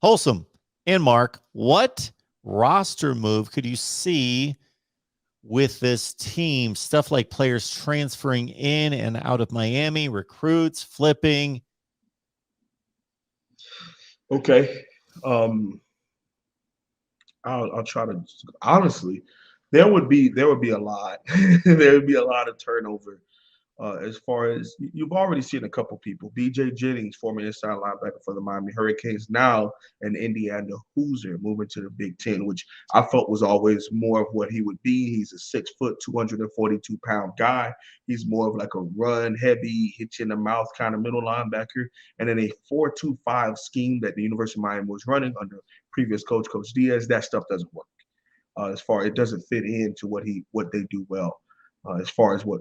Wholesome and Mark, what roster move could you see with this team? Stuff like players transferring in and out of Miami, recruits flipping. Okay. I'll try to honestly. There would be a lot. There would be a lot of turnover. As far as you've already seen a couple people, B.J. Jennings, former inside linebacker for the Miami Hurricanes, now an Indiana Hoosier, moving to the Big Ten, which I felt was always more of what he would be. He's a 6 foot, 242-pound guy. He's more of like a run heavy, hit you in the mouth kind of middle linebacker. And in a 4-2-5 scheme that the University of Miami was running under previous Coach Diaz, that stuff doesn't work. As far it doesn't fit into what they do well. As far as what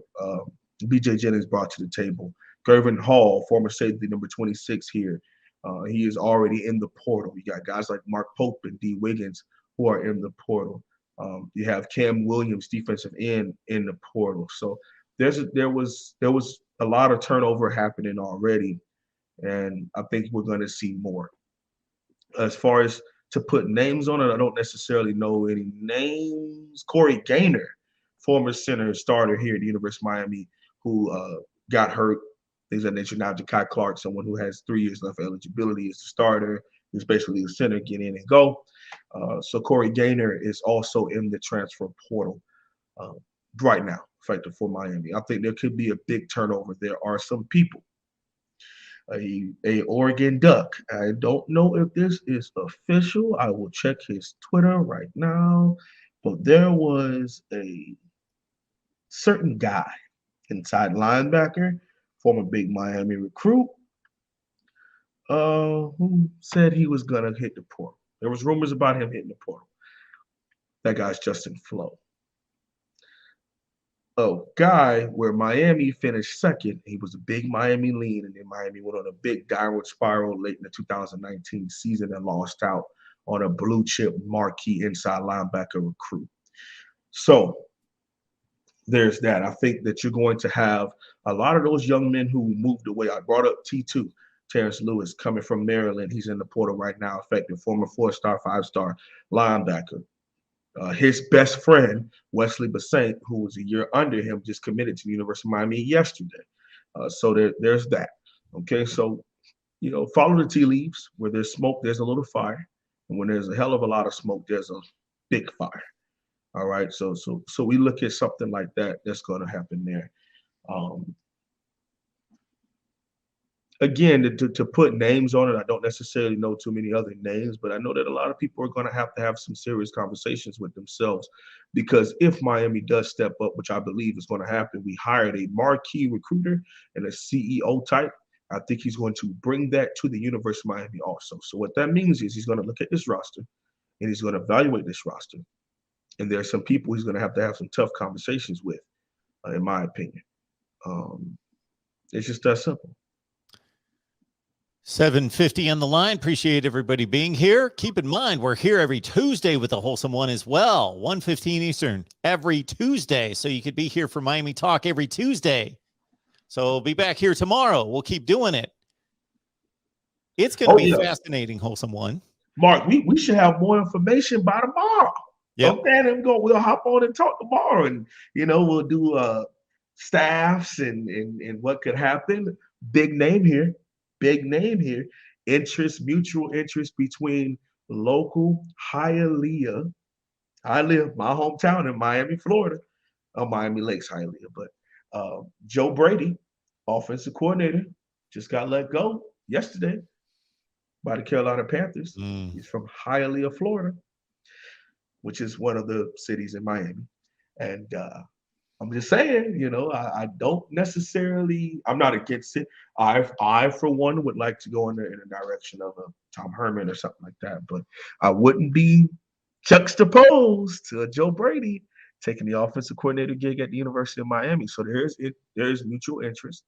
B.J. Jennings brought to the table. Gervin Hall, former safety number 26 here. He is already in the portal. You got guys like Mark Pope and D. Wiggins who are in the portal. You have Cam Williams, defensive end, in the portal. So there was a lot of turnover happening already, and I think we're going to see more. As far as to put names on it, I don't necessarily know any names. Corey Gaynor, former center starter here at the University of Miami, who got hurt, things of that nature. Now Ja'Kai Clark, someone who has 3 years left of eligibility, is the starter. He's basically a center, get in and go. So Corey Gaynor is also in the transfer portal right now, effective for Miami. I think there could be a big turnover. There are some people. A Oregon Duck. I don't know if this is official. I will check his Twitter right now. But there was a certain guy, inside linebacker, former big Miami recruit, who said he was going to hit the portal. There was rumors about him hitting the portal. That guy's Justin Flo. A guy where Miami finished second. He was a big Miami lean, and then Miami went on a big downward spiral late in the 2019 season and lost out on a blue chip marquee inside linebacker recruit. So there's that. I think that you're going to have a lot of those young men who moved away. I brought up T2, Terrence Lewis, coming from Maryland. He's in the portal right now, effective, former 4-star, 5-star linebacker. His best friend, Wesley Bassett, who was a year under him, just committed to the University of Miami yesterday. So there's that. Okay, so, follow the tea leaves. Where there's smoke, there's a little fire. And when there's a hell of a lot of smoke, there's a big fire. All right, so we look at something like that that's going to happen there. Again, to put names on it, I don't necessarily know too many other names, but I know that a lot of people are going to have some serious conversations with themselves, because if Miami does step up, which I believe is going to happen, we hired a marquee recruiter and a CEO type. I think he's going to bring that to the University of Miami also. So what that means is he's going to look at this roster and he's going to evaluate this roster. And there are some people he's going to have some tough conversations with, in my opinion. It's just that simple. 750 on the line. Appreciate everybody being here. Keep in mind, we're here every Tuesday with the Wholesome One as well. 1:15 Eastern every Tuesday. So you could be here for Miami Talk every Tuesday. So we'll be back here tomorrow. We'll keep doing it. It's going to be fascinating, Wholesome One. Mark, we should have more information by tomorrow. Yep. Okay, and we'll hop on and talk tomorrow, and we'll do staffs and what could happen. Big name here. Mutual interest between local Hialeah. I live my hometown in Miami, Florida, Miami Lakes, Hialeah. But Joe Brady, offensive coordinator, just got let go yesterday by the Carolina Panthers. He's from Hialeah, Florida, which is one of the cities in Miami. And I'm just saying, I don't necessarily, I'm not against it. I, for one, would like to go in the direction of a Tom Herman or something like that. But I wouldn't be juxtaposed to a Joe Brady taking the offensive coordinator gig at the University of Miami. So there's mutual interest.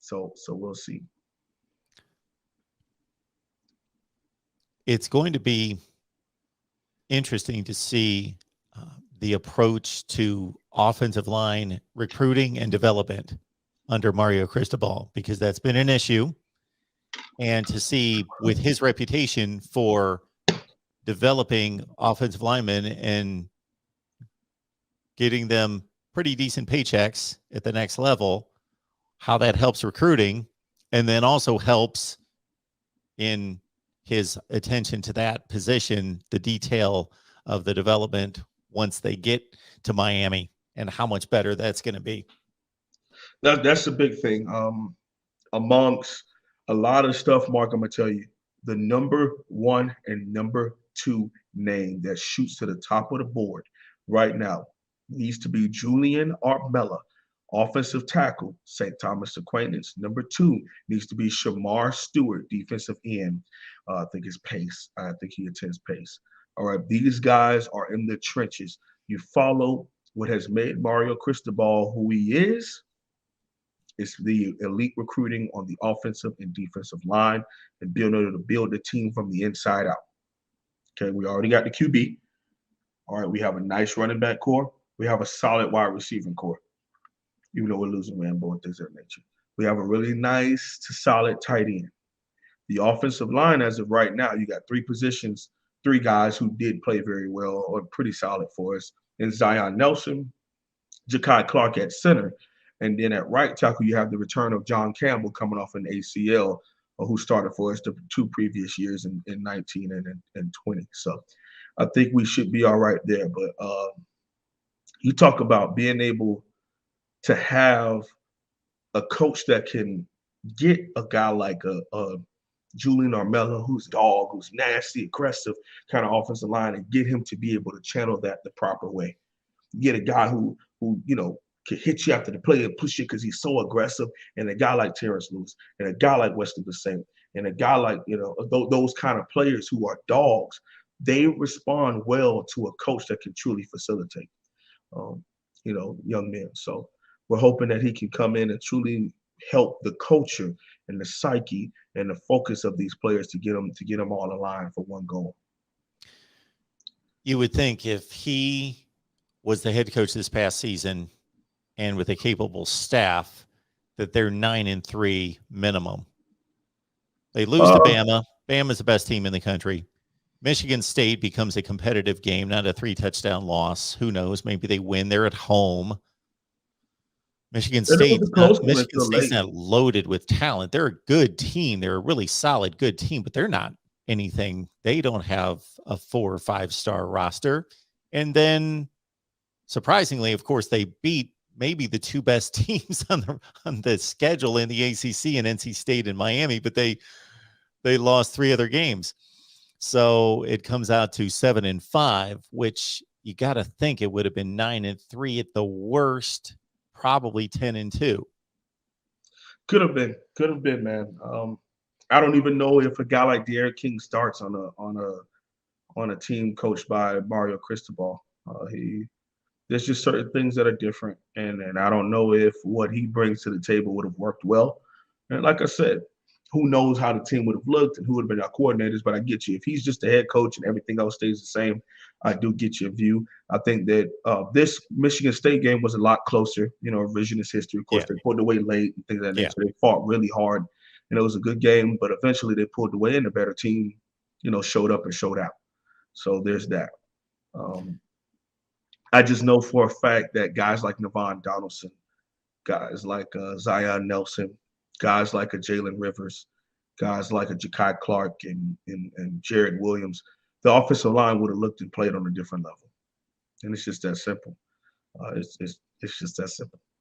So we'll see. It's going to be interesting to see the approach to offensive line recruiting and development under Mario Cristobal, because that's been an issue. And to see with his reputation for developing offensive linemen and getting them pretty decent paychecks at the next level, how that helps recruiting, and then also helps in his attention to that position, the detail of the development once they get to Miami and how much better that's going to be. That's a big thing. Amongst a lot of stuff, Mark, I'm gonna tell you, the number one and number two name that shoots to the top of the board right now needs to be Julian Armella, offensive tackle, St. Thomas acquaintance. Number two needs to be Shamar Stewart, defensive end. I think it's Pace. I think he attends Pace. All right, these guys are in the trenches. You follow what has made Mario Cristobal who he is. It's the elite recruiting on the offensive and defensive line and being able to build the team from the inside out. Okay, we already got the QB. All right, we have a nice running back core. We have a solid wide receiving core, even though we're losing Rambo and things of that nature. We have a really nice to solid tight end. The offensive line, as of right now, you got three positions, three guys who did play very well or pretty solid for us. And Zion Nelson, Ja'Kai Clark at center. And then at right tackle, you have the return of John Campbell coming off an ACL, who started for us the two previous years in 19 and 20. So I think we should be all right there. But you talk about being able to have a coach that can get a guy like a Julian Armella, who's dog, who's nasty, aggressive kind of offensive line, and get him to be able to channel that the proper way. Get a guy who can hit you after the play and push you because he's so aggressive, and a guy like Terrence Lewis, and a guy like Wesley Bissett, and a guy like those kind of players who are dogs. They respond well to a coach that can truly facilitate, young men. So we're hoping that he can come in and truly help the culture and the psyche and the focus of these players to get them all aligned for one goal. You would think if he was the head coach this past season and with a capable staff that they're 9-3 minimum. They lose to Bama. Bama's the best team in the country. Michigan State becomes a competitive game, not a 3-touchdown loss. Who knows? Maybe they win. They're at home. Michigan State's not loaded with talent. They're a good team. They're a really solid, good team, but they're not anything. They don't have a 4 or 5-star roster. And then, surprisingly, of course, they beat maybe the two best teams on the schedule in the ACC and NC State and Miami, but they lost 3 other games. So it comes out to 7-5, which you got to think it would have been 9-3 at the worst, probably 10-2. Could have been, man. I don't even know if a guy like De'Aaron King starts on a team coached by Mario Cristobal. There's just certain things that are different, and I don't know if what he brings to the table would have worked well. And like I said, who knows how the team would have looked and who would have been our coordinators, but I get you. If he's just the head coach and everything else stays the same, I do get your view. I think that this Michigan State game was a lot closer, revisionist history. Of course, They pulled away late and things like that. So they fought really hard, and it was a good game, but eventually they pulled away and the better team, showed up and showed out. So there's that. I just know for a fact that guys like Navon Donaldson, guys like Zion Nelson, guys like a Jalen Rivers, guys like a Ja'Kai Clark and Jared Williams, the offensive line would have looked and played on a different level. And it's just that simple. It's just that simple.